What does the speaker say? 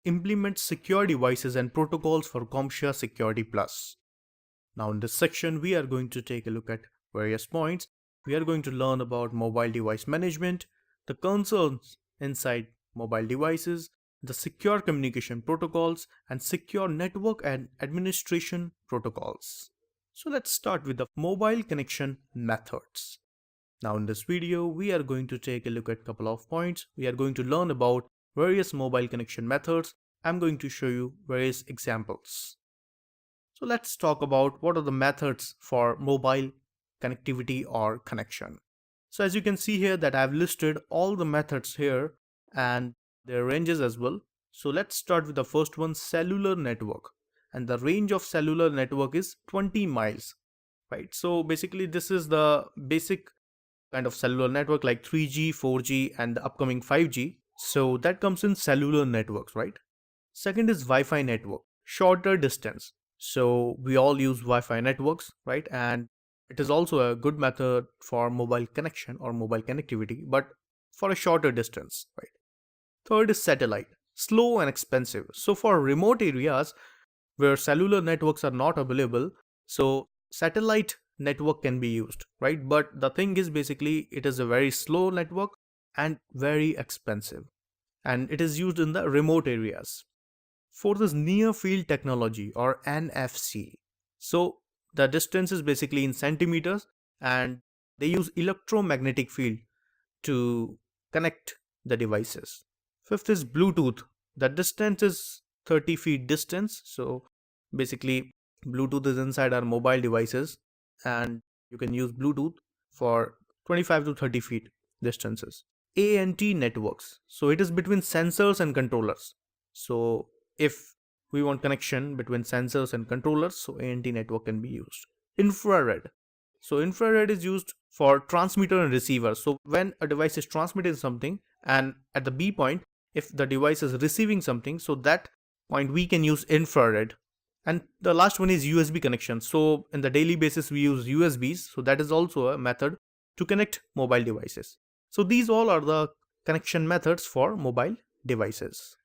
implement secure devices and protocols for CompTIA Security Plus. Now in this section, we are going to take a look at various points. We are going to learn about mobile device management, the concerns inside mobile devices, the secure communication protocols, and secure network and administration protocols. So let's start with the mobile connection methods. Now in this video, we are going to take a look at a couple of points. We are going to learn about various mobile connection methods. I'm going to show you various examples. So let's talk about what are the methods for mobile connectivity or connection. So as you can see here that I've listed all the methods here and their ranges as well. So let's start with the first one, cellular network. And the range of cellular network is 20 miles, right? So basically this is the basic kind of cellular network like 3G, 4G and the upcoming 5G. So that comes in cellular networks, right? Second is Wi-Fi network, shorter distance. So we all use Wi-Fi networks, right? And it is also a good method for mobile connection or mobile connectivity, but for a shorter distance, right? Third is satellite, slow and expensive. So for remote areas where cellular networks are not available, so satellite network can be used, right? But the thing is basically it is a very slow network and very expensive, and it is used in the remote areas. Fourth is near field technology or NFC. So the distance is basically in centimeters and they use electromagnetic field to connect the devices. Fifth is Bluetooth. The distance is 30 feet distance. So basically Bluetooth is inside our mobile devices and you can use Bluetooth for 25 to 30 feet distances. ANT networks. So it is between sensors and controllers. So if we want connection between sensors and controllers, so ANT network can be used. Infrared. So infrared is used for transmitter and receiver. So when a device is transmitting something and at the B point, if the device is receiving something, so that point we can use infrared. And the last one is USB connection. So in the daily basis we use USBs. So that is also a method to connect mobile devices. So these all are the connection methods for mobile devices.